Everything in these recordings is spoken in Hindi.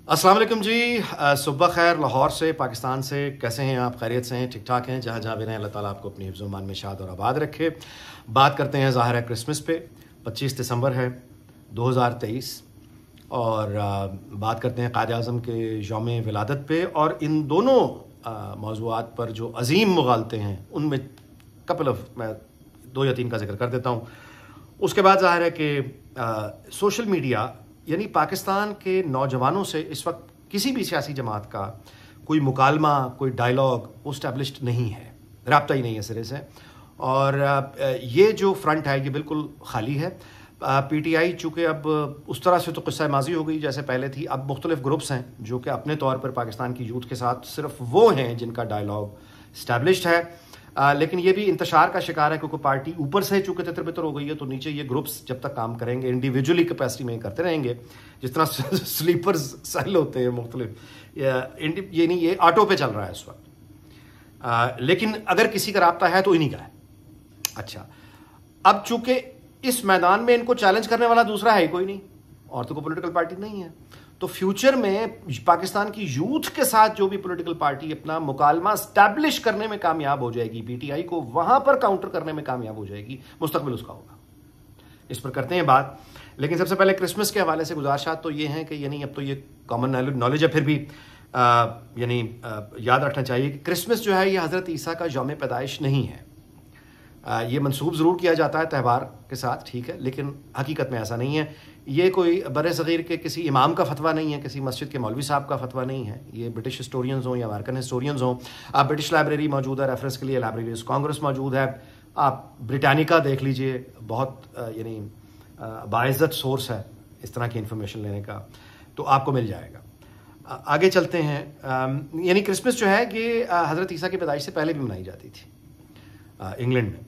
अस्सलाम वालेकुम जी। सुबह खैर लाहौर से, पाकिस्तान से। कैसे हैं आप? खैरियत से हैं? ठीक ठाक हैं? जहाँ जहाँ भी रहें, अल्लाह ताला आपको अपनी हिफ्ज़-ओ-मान में शाद और आबाद रखे। बात करते हैं ज़ाहिर है क्रिसमस पे। 25 दिसंबर है 2023 और बात करते हैं क़ायद-ए-आज़म के यौम विलादत पे। और इन दोनों मौज़ूआत पर जो अज़ीम मुग़ालते हैं उनमें मैं 2 या 3 का ज़िक्र कर देता हूँ। उसके बाद ज़ाहिर है कि सोशल मीडिया यानी पाकिस्तान के नौजवानों से इस वक्त किसी भी सियासी जमात का कोई मुकालमा, कोई डायलॉग वो स्टैब्लिश्ड नहीं है, राब्ता ही नहीं है सिरे से। और ये जो फ्रंट है ये बिल्कुल खाली है। पीटीआई चूँकि अब उस तरह से तो क़िस्सा माज़ी हो गई जैसे पहले थी। अब मुख्तलिफ ग्रुप्स हैं जो कि अपने तौर पर पाकिस्तान की यूथ के साथ सिर्फ वो हैं जिनका डायलॉग स्टैब्लिश्ड है। लेकिन ये भी इंतशार का शिकार है क्योंकि पार्टी ऊपर से चूँकि तितर-बितर हो गई है, तो नीचे ये ग्रुप्स जब तक काम करेंगे इंडिविजुअली कैपेसिटी में करते रहेंगे। जिस तरह स्लीपर सेल होते हैं मुख्तलिफ, ये नहीं, ये ऑटो पे चल रहा है इस वक्त। लेकिन अगर किसी का राब्ता है तो इन्हीं का है। अच्छा, अब चूंकि इस मैदान में इनको चैलेंज करने वाला दूसरा है ही कोई नहीं, और तो कोई पॉलिटिकल पार्टी नहीं है, तो फ्यूचर में पाकिस्तान की यूथ के साथ जो भी पॉलिटिकल पार्टी अपना मुकालमा स्टैब्लिश करने में कामयाब हो जाएगी, पीटीआई को वहां पर काउंटर करने में कामयाब हो जाएगी, मुस्तकबिल उसका होगा। इस पर करते हैं बात। लेकिन सबसे पहले क्रिसमस के हवाले से गुजारिशात तो ये हैं कि यानी अब तो ये कॉमन नॉलेज है, फिर भी याद रखना चाहिए कि क्रिसमस जो है ये हज़रत ईसा का यौम पैदाइश नहीं है। ये मंसूब ज़रूर किया जाता है त्यौहार के साथ, ठीक है, लेकिन हकीकत में ऐसा नहीं है। ये कोई बर-ए-सग़ीर के किसी इमाम का फतवा नहीं है, किसी मस्जिद के मौलवी साहब का फतवा नहीं है। ये ब्रिटिश हिस्टोरियंस हों या अमेरिकन हिस्टोरियंस हों, आप ब्रिटिश लाइब्रेरी मौजूद है रेफरेंस के लिए, लाइब्रेरी ऑफ कांग्रेस मौजूद है, आप ब्रिटानिका देख लीजिए, बहुत यानी बाइज़्ज़त सोर्स है इस तरह की इंफॉर्मेशन लेने का, तो आपको मिल जाएगा। आगे चलते हैं। यानी क्रिसमस जो है ये हज़रत ईसा की पैदाइश से पहले भी मनाई जाती थी इंग्लैंड में।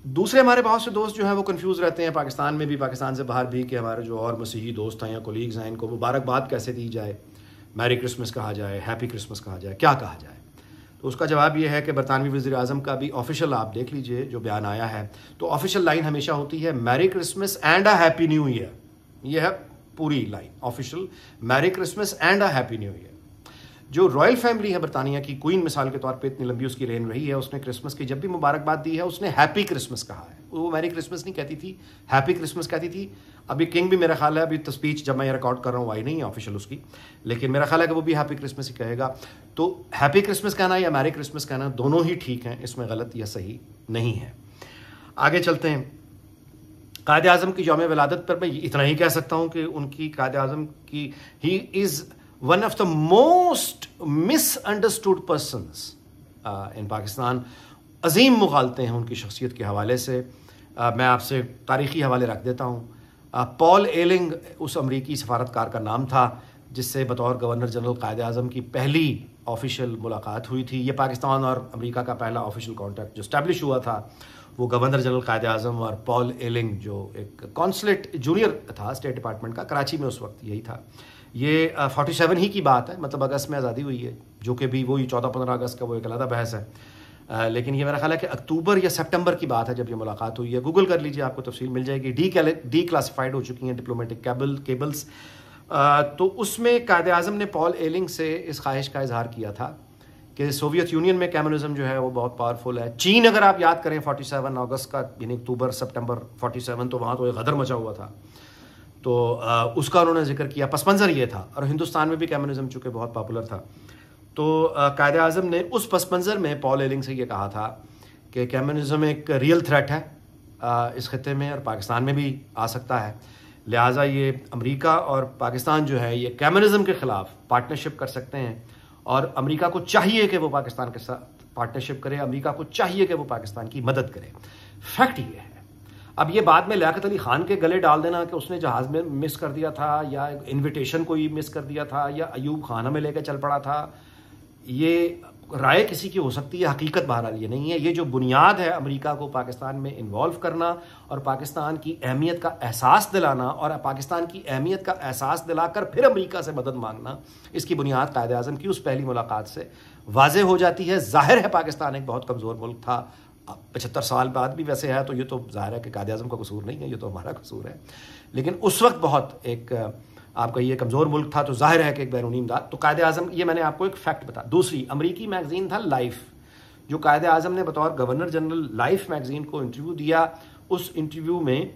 दूसरे हमारे बहुत से दोस्त जो हैं वो कंफ्यूज रहते हैं, पाकिस्तान में भी, पाकिस्तान से बाहर भी, कि हमारे जो और मसीही दोस्त हैं या कोलीग्स हैं इनको मुबारकबाद कैसे दी जाए, मैरी क्रिसमस कहा जाए, हैप्पी क्रिसमस कहा जाए, क्या कहा जाए। तो उसका जवाब ये है कि बरतानवी वज़ीर-ए-आज़म का भी ऑफिशियल आप देख लीजिए जो बयान आया है, तो ऑफिशियल लाइन हमेशा होती है merry Christmas and a happy new year. यह है पूरी line official, merry Christmas and a happy new year. जो रॉयल फैमिली है बरतानिया की, क्वीन मिसाल के तौर पे इतनी लंबी उसकी रेन रही है, उसने क्रिसमस की जब भी मुबारकबाद दी है उसने हैप्पी क्रिसमस कहा है। वो मैरी क्रिसमस नहीं कहती थी, हैप्पी क्रिसमस कहती थी। अभी किंग भी मेरा ख्याल है, अभी तो स्पीच जब मैं ये रिकॉर्ड कर रहा हूँ आई नहीं है ऑफिशियल उसकी, लेकिन मेरा ख्याल है कि वो भी हैप्पी क्रिसमस ही कहेगा। तो हैप्पी क्रिसमस कहना या मैरी क्रिसमस कहना दोनों ही ठीक हैं, इसमें गलत या सही नहीं है। आगे चलते हैं। क़ायद-ए-आज़म की यौम विलादत पर मैं इतना ही कह सकता हूँ कि उनकी क़ायद-ए-आज़म की ही is one of the most misunderstood persons in Pakistan. अजीम मुग़ालते हैं उनकी शख्सियत के हवाले से। मैं आपसे तारीख़ी हवाले रख देता हूँ। पॉल एलिंग उस अमरीकी सफारतकार का नाम था जिससे बतौर गवर्नर जनरल क़ायद-ए-आज़म की पहली ऑफिशियल मुलाकात हुई थी। ये पाकिस्तान और अमेरिका का पहला ऑफिशियल कॉन्टैक्ट जो स्टैब्लिश हुआ था वो गवर्नर जनरल क़ायद-ए-आज़म और पॉल एलिंग जो एक कॉन्सुलेट जूनियर था स्टेट डिपार्टमेंट का, कराची में उस वक्त यही था। ये 47 ही की बात है, मतलब अगस्त में आज़ादी हुई है, जो कि भी वही 14-15 अगस्त का वो एक अलग बहस है। लेकिन ये मेरा ख्याल है कि अक्टूबर या सितंबर की बात है जब ये मुलाकात हुई है। गूगल कर लीजिए, आपको तफसील मिल जाएगी। डी क्लासिफाइड हो चुकी हैं डिप्लोमेटिक केबल्स। तो उसमें क़ायद-ए-आज़म ने पॉल एलिंग से इस ख्वाहिश का इजहार किया था कि सोवियत यूनियन में कम्युनिज्म जो है वो बहुत पावरफुल है। चीन, अगर आप याद करें 47 अगस्त का, यानी अक्टूबर सितंबर 47, तो वहाँ तो एक गदर मचा हुआ था, तो उसका उन्होंने जिक्र किया। पस मंज़र ये था, और हिंदुस्तान में भी कम्युनिज्म चूँकि बहुत पॉपुलर था, तो क़ायद-ए-आज़म ने उस पस मंज़र में पॉल एलिंग से ये कहा था कि कम्युनिज्म एक रियल थ्रेट है इस खित्ते में और पाकिस्तान में भी आ सकता है, लिहाजा ये अमेरिका और पाकिस्तान जो है ये कम्युनिज्म के ख़िलाफ़ पार्टनरशिप कर सकते हैं, और अमेरिका को चाहिए कि वो पाकिस्तान के साथ पार्टनरशिप करे, अमेरिका को चाहिए कि वो पाकिस्तान की मदद करे। फैक्ट ये है। अब ये बाद में लियाकत अली खान के गले डाल देना कि उसने जहाज़ में मिस कर दिया था, या इनविटेशन को ही मिस कर दिया था, या अयूब खाना में लेकर चल पड़ा था, ये राय किसी की हो सकती है, हकीकत बहरहाल ये नहीं है। ये जो बुनियाद है अमेरिका को पाकिस्तान में इन्वॉल्व करना और पाकिस्तान की अहमियत का एहसास दिलाना, और पाकिस्तान की अहमियत का एहसास दिलाकर फिर अमेरिका से मदद मांगना, इसकी बुनियाद क़ायद-ए-आज़म की उस पहली मुलाकात से वाज़े हो जाती है। ज़ाहिर है पाकिस्तान एक बहुत कमज़ोर मुल्क था, 75 साल बाद भी वैसे है, तो ये तो ज़ाहिर है कि क़ायद-ए-आज़म का कसूर नहीं है, ये तो हमारा कसूर है। लेकिन उस वक्त बहुत एक आप कहिए कमज़ोर मुल्क था तो जाहिर है कि एक बैरूनी इमदाद, तो कायदे आज़म, ये मैंने आपको एक फैक्ट बता। दूसरी अमरीकी मैगज़ीन था लाइफ, जो कायदे आज़म ने बतौर गवर्नर जनरल लाइफ मैगज़ीन को इंटरव्यू दिया। उस इंटरव्यू में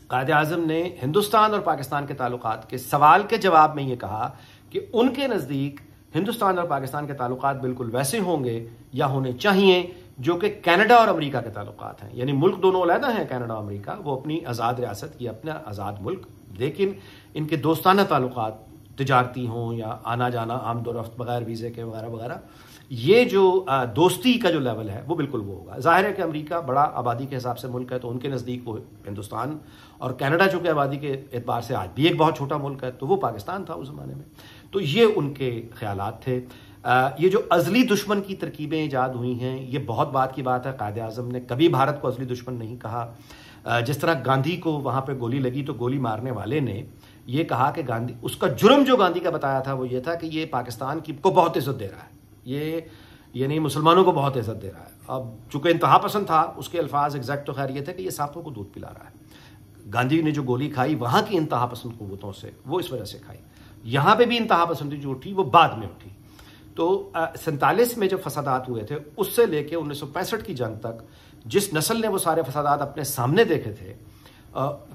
कायदे आज़म ने हिंदुस्तान और पाकिस्तान के ताल्लुकात के सवाल के जवाब में ये कहा कि उनके नज़दीक हिंदुस्तान और पाकिस्तान के ताल्लुकात बिल्कुल वैसे होंगे या होने चाहिए जो कि कनाडा और अमेरिका के ताल्लुकात हैं। यानी मुल्क दोनों अलहदा हैं, कनाडा और अमेरिका, वो अपनी आज़ाद रियासत, ये अपना आज़ाद मुल्क, लेकिन इनके दोस्ताना ताल्लुकात तिजारती हों या आना जाना आमदोरफ्त बगैर वीज़े के वगैरह वगैरह, ये जो दोस्ती का जो लेवल है वो बिल्कुल वो होगा। जाहिर है कि अमेरिका बड़ा आबादी के हिसाब से मुल्क है तो उनके नज़दीक वो हिंदुस्तान, और कनाडा जो कि आबादी के एतबार से आज भी एक बहुत छोटा मुल्क है तो वो पाकिस्तान था उस ज़माने में। तो ये उनके ख्यालात थे। ये जो अज़ली दुश्मन की तरकीबें ईजाद हुई हैं, ये बहुत बात की बात है। कायदे आज़म ने कभी भारत को अज़ली दुश्मन नहीं कहा। जिस तरह गांधी को वहाँ पे गोली लगी तो गोली मारने वाले ने ये कहा कि गांधी, उसका जुर्म जो गांधी का बताया था वो ये था कि ये पाकिस्तान की को बहुत इज्जत दे रहा है, ये नहीं मुसलमानों को बहुत इज्जत दे रहा है। अब चूंकि इंतहा पसंद था, उसके अल्फाज एग्जैक्ट तो खैर ये थे कि ये सांपों को दूध पिला रहा है। गांधी ने जो गोली खाई वहाँ की इंतहा पसंद क़ुव्वतों से, वो इस वजह से खाई। यहाँ पे भी इंतहा पसंदी जो उठी वो बाद में उठी। तो 47 में जो फसादात हुए थे उससे लेके 1965 की जंग तक जिस नस्ल ने वो सारे फसादात अपने सामने देखे थे,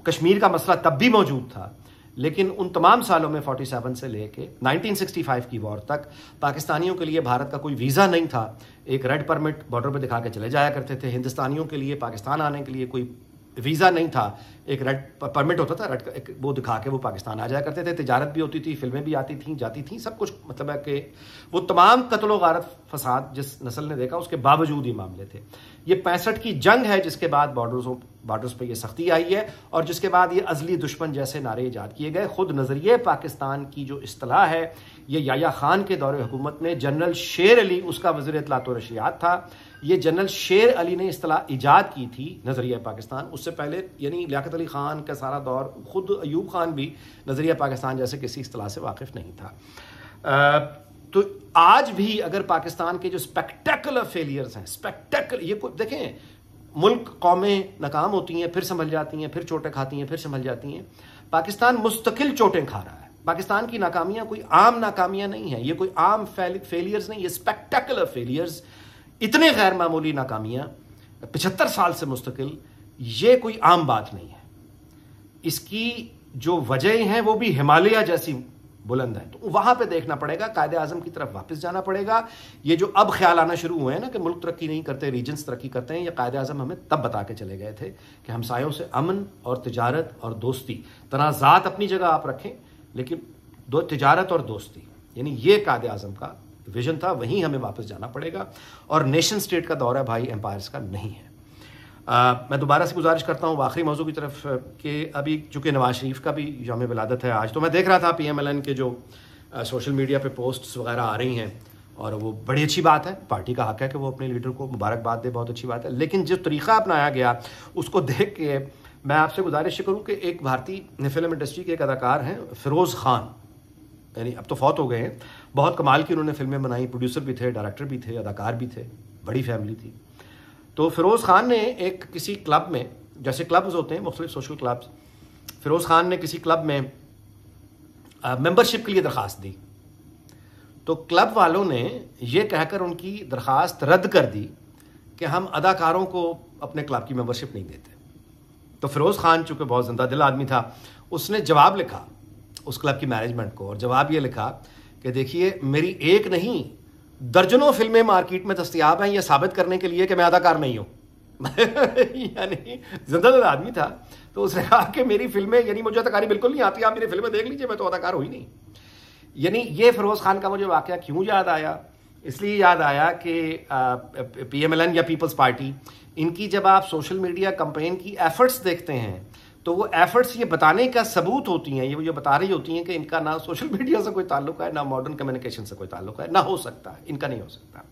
कश्मीर का मसला तब भी मौजूद था, लेकिन उन तमाम सालों में 47 से लेके 1965 की वॉर तक पाकिस्तानियों के लिए भारत का कोई वीज़ा नहीं था। एक रेड परमिट बॉर्डर पर दिखा के चले जाया करते थे। हिंदुस्तानियों के लिए पाकिस्तान आने के लिए कोई वीज़ा नहीं था, एक रेड परमिट होता था, रेड वो दिखा के वो पाकिस्तान आ जाया करते थे। तिजारत भी होती थी, फिल्में भी आती थी जाती थी, सब कुछ। मतलब है कि वो तमाम कत्लो गारत फसाद जिस नस्ल ने देखा उसके बावजूद ये मामले थे। ये 65 की जंग है जिसके बाद बॉर्डर्स पे ये सख्ती आई है और जिसके बाद ये अज़ली दुश्मन जैसे नारे ईजाद किए गए। खुद नज़रिए पाकिस्तान की जो इस्तिलाह है ये याया खान के दौरे हुकूमत में जनरल शेर अली, उसका वज़ीर इत्तलात व नशरियात था, ये जनरल शेर अली ने इस्तिलाह ईजाद की थी नज़रिया पाकिस्तान। उससे पहले यानी लियाकत अली खान का सारा दौर, खुद अयूब खान भी नज़रिया पाकिस्तान जैसे किसी इस्तिलाह से वाकिफ़ नहीं था। तो आज भी अगर पाकिस्तान के जो स्पेक्टेकुलर फेलियर्स हैं, ये देखें, मुल्क कौमें नाकाम होती हैं, फिर संभल जाती हैं, फिर चोटें खाती हैं, फिर संभल जाती हैं। पाकिस्तान मुस्तकिल चोटें खा रहा है। पाकिस्तान की नाकामियां कोई आम नाकामियां नहीं है, ये कोई आम फेलियर्स नहीं, ये स्पेक्टेकुलर फेलियर्स, इतने गैर मामूली नाकामियां 75 साल से मुस्तकिल, ये कोई आम बात नहीं है। इसकी जो वजह हैं वो भी हिमालय जैसी बुलंद है। तो वहां पे देखना पड़ेगा, कायदे आजम की तरफ वापस जाना पड़ेगा। ये जो अब ख्याल आना शुरू हुए हैं ना कि मुल्क तरक्की नहीं करते, रीजन्स तरक्की करते हैं, ये कायदे आजम हमें तब बता के चले गए थे कि हमसायों से अमन और तिजारत और दोस्ती, तनाज़ात अपनी जगह आप रखें, लेकिन दो तिजारत और दोस्ती, यानी ये कायदे आजम का विजन था, वहीं हमें वापस जाना पड़ेगा। और नेशन स्टेट का दौर है भाई, एम्पायर्स का नहीं है। मैं दोबारा से गुजारिश करता हूँ आखिरी मौजू की तरफ कि अभी चूँकि नवाज शरीफ का भी यौम विलादत है आज, तो मैं देख रहा था PMLN के जो सोशल मीडिया पे पोस्ट्स वगैरह आ रही हैं और वो बड़ी अच्छी बात है, पार्टी का हक है कि वो अपने लीडर को मुबारकबाद दे, बहुत अच्छी बात है। लेकिन जो तरीक़ा अपनाया गया उसको देख के मैं आपसे गुजारिश करूँ कि एक भारतीय फिल्म इंडस्ट्री के एक अदाकार हैं फ़िरोज़ ख़ान, यानी अब तो फौत हो गए हैं, बहुत कमाल की उन्होंने फिल्में बनाई, प्रोड्यूसर भी थे, डायरेक्टर भी थे, अदाकार भी थे, बड़ी फैमिली थी। तो फ़िरोज़ ख़ान ने एक किसी क्लब में, जैसे क्लब्स होते हैं मुख्तलिफ सोशल क्लब्स, फ़िरोज़ ख़ान ने किसी क्लब में मेंबरशिप के लिए दरख्वास्त दी। तो क्लब वालों ने ये कहकर उनकी दरख्वास्त रद्द कर दी कि हम अदाकारों को अपने क्लब की मेंबरशिप नहीं देते। तो फ़िरोज़ ख़ान चूँकि बहुत ज़िंदा दिल आदमी था, उसने जवाब लिखा उस क्लब की मैनेजमेंट को, और जवाब ये लिखा कि देखिए मेरी एक नहीं दर्जनों फिल्में मार्केट में दस्तयाब हैं ये साबित करने के लिए कि मैं अदाकार नहीं हूँ। यानी जिंदा दिल आदमी था, तो उसने कहा कि मेरी फिल्में, यानी मुझे अदाकारी बिल्कुल नहीं आती, आप मेरी फिल्में देख लीजिए, मैं तो अदाकार हुई नहीं। यानी ये फ़िरोज़ ख़ान का मुझे वाक़या क्यों याद आया, इसलिए याद आया कि PMLN या पीपल्स पार्टी, इनकी जब आप सोशल मीडिया कैंपेन की एफर्ट्स देखते हैं तो वो एफर्ट्स ये बताने का सबूत होती हैं, ये बता रही होती हैं कि इनका ना सोशल मीडिया से कोई ताल्लुक है, ना मॉडर्न कम्युनिकेशन से कोई ताल्लुक है, ना हो सकता है, इनका नहीं हो सकता।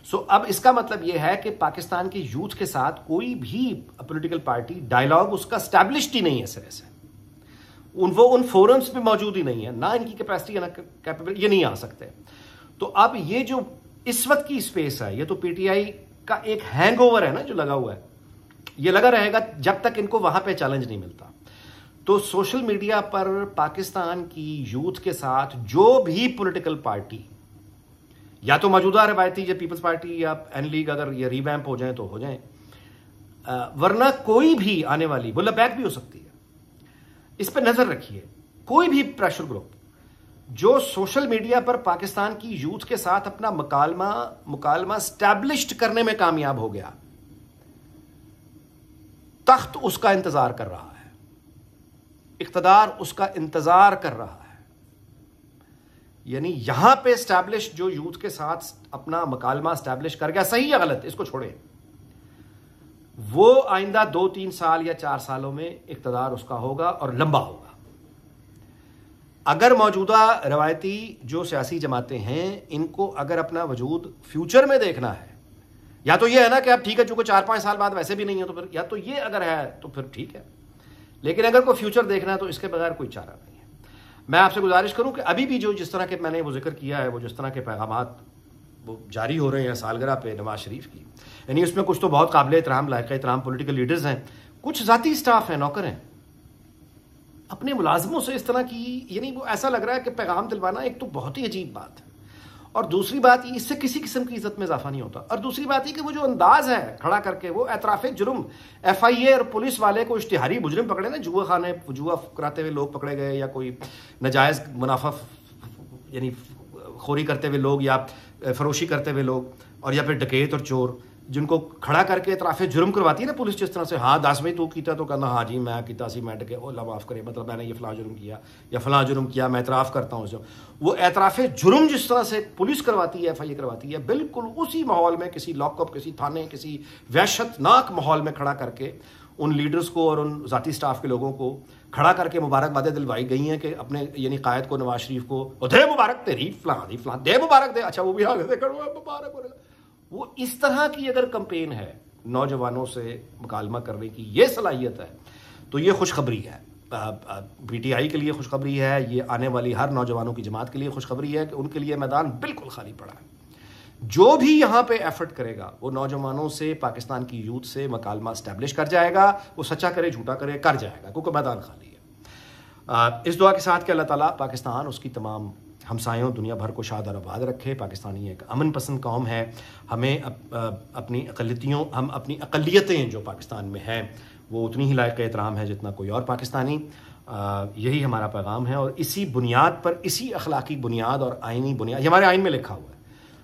सो अब इसका मतलब ये है कि पाकिस्तान के यूथ के साथ कोई भी पॉलिटिकल पार्टी डायलॉग उसका स्टैब्लिश्ड ही नहीं है सिरे से, वो उन फोरम्स पे मौजूद ही नहीं है, ना इनकी कैपेसिटी है ना कैपेबिलिटी, ये नहीं आ सकते। तो अब ये जो इस वक्त की स्पेस है, ये तो PTI का एक हैंगओवर है ना जो लगा हुआ है, ये लगा रहेगा जब तक इनको वहां पे चैलेंज नहीं मिलता। तो सोशल मीडिया पर पाकिस्तान की यूथ के साथ जो भी पॉलिटिकल पार्टी, या तो मौजूदा रवायती जो पीपल्स पार्टी या एन लीग अगर ये रिवैम्प हो जाए तो हो जाए, वरना कोई भी आने वाली बुल्ला बैक भी हो सकती है। इस पर नजर रखिए। कोई भी प्रेशर ग्रुप जो सोशल मीडिया पर पाकिस्तान की यूथ के साथ अपना मुकालमा स्टैब्लिश्ड करने में कामयाब हो गया, तख्त उसका इंतजार कर रहा है, इख्तदार उसका इंतजार कर रहा है। यानी यहां पे स्टैब्लिश जो यूथ के साथ अपना मुकालमा स्टैब्लिश कर गया, सही या गलत इसको छोड़े, वो आइंदा 2-3 साल या 4 सालों में इख्तदार उसका होगा और लंबा होगा। अगर मौजूदा रवायती जो सियासी जमातें हैं, इनको अगर अपना वजूद फ्यूचर में देखना है, या तो ये है ना कि अब ठीक है चूंकि 4-5 साल बाद वैसे भी नहीं है, तो फिर या तो ये अगर है तो फिर ठीक है, लेकिन अगर कोई फ्यूचर देखना है तो इसके बगैर कोई चारा नहीं है। मैं आपसे गुजारिश करूं कि अभी भी जो जिस तरह के मैंने वो जिक्र किया है, वो जिस तरह के पैगामात वो जारी हो रहे हैं सालगिरह पे नवाज शरीफ की, यानी उसमें कुछ तो बहुत काबिल एहतराम लायक एहतराम पॉलिटिकल लीडर्स हैं, कुछ जाती स्टाफ हैं, नौकर हैं, अपने मुलाजमों से इस तरह की, यानी वो ऐसा लग रहा है कि पैगाम दिलवाना एक तो बहुत ही अजीब बात है, और दूसरी बात इससे किसी किस्म की इज्जत में इजाफा नहीं होता, और दूसरी बात ये कि वो जो अंदाज है खड़ा करके वो एतराफ़ जुर्म, FIA और पुलिस वाले को इश्तिहारी मुजरिम पकड़े ना, जुआ कराते हुए लोग पकड़े गए, या कोई नाजायज़ मुनाफा यानी खोरी करते हुए लोग, या फरोशी करते हुए लोग, और या फिर डकैत और चोर, जिनको खड़ा करके एतराफ़ जुर्म करवाती है ना पुलिस, जिस तरह से हाँ 10 भाई तू किया तो कहना हाँ जी मैं किया सी, मैं डके, अल्लाह माफ़ करे, मतलब मैंने ये फ़लाँ जुर्म किया या फ़लाँ जुर्म किया, मैं एतराफ़ करता हूँ। वो एतराफ़ जुर्म जिस तरह से पुलिस करवाती है, FIA करवाती है, बिल्कुल उसी माहौल में किसी लॉकअप, किसी थाने, किसी वहशतनाक माहौल में खड़ा करके उन लीडर्स को और उन ज़ाती स्टाफ के लोगों को खड़ा करके मुबारकबादें दिलवाई गई हैं कि अपने यानी कायद को, नवाज शरीफ को, दे मुबारक तेरी फ़लाँ दी फ़लाँ, दे मुबारक दे, अच्छा वो भी आगे से करो मुबारक। वो इस तरह की अगर कंपेन है नौजवानों से मुकालमा करने की, ये सलाहियत है, तो ये खुशखबरी है PTI के लिए, खुशखबरी है, ये आने वाली हर नौजवानों की जमात के लिए खुशखबरी है कि उनके लिए मैदान बिल्कुल खाली पड़ा है। जो भी यहाँ पे एफर्ट करेगा वो नौजवानों से, पाकिस्तान की यूथ से मुकालमा स्टैब्लिश कर जाएगा, वो सच्चा करे झूठा करे कर जाएगा, क्योंकि मैदान खाली है। इस दुआ के साथ कि अल्लाह ताला पाकिस्तान, उसकी तमाम हमसायों, दुनिया भर को शाद और आबाद रखे। पाकिस्तानी एक अमन पसंद कौम है, हमें अपनी अक़लियतें जो पाकिस्तान में हैं वो उतनी ही लायक एहतराम है जितना कोई और पाकिस्तानी। यही हमारा पैगाम है, और इसी बुनियाद पर, इसी अखलाकी बुनियाद और आइनी बुनियाद, ये हमारे आइन में लिखा हुआ है,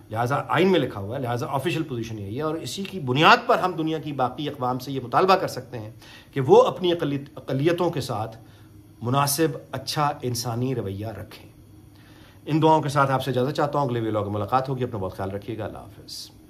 लिहाजा आइन में लिखा हुआ है, लिहाजा ऑफिशियल पोजीशन यही है, और इसी की बुनियाद पर हम दुनिया की बाकी अक़वाम से ये मुतालबा कर सकते हैं कि वो अपनी अक़लियतों के साथ मुनासिब अच्छा इंसानी रवैया रखें। इन दुआओं के साथ आपसे इजाज़त चाहता हूँ। अगले वीडियो में मुलाकात होगी। अपना बहुत ख्याल रखिएगा। अल्लाह हाफ़िज़।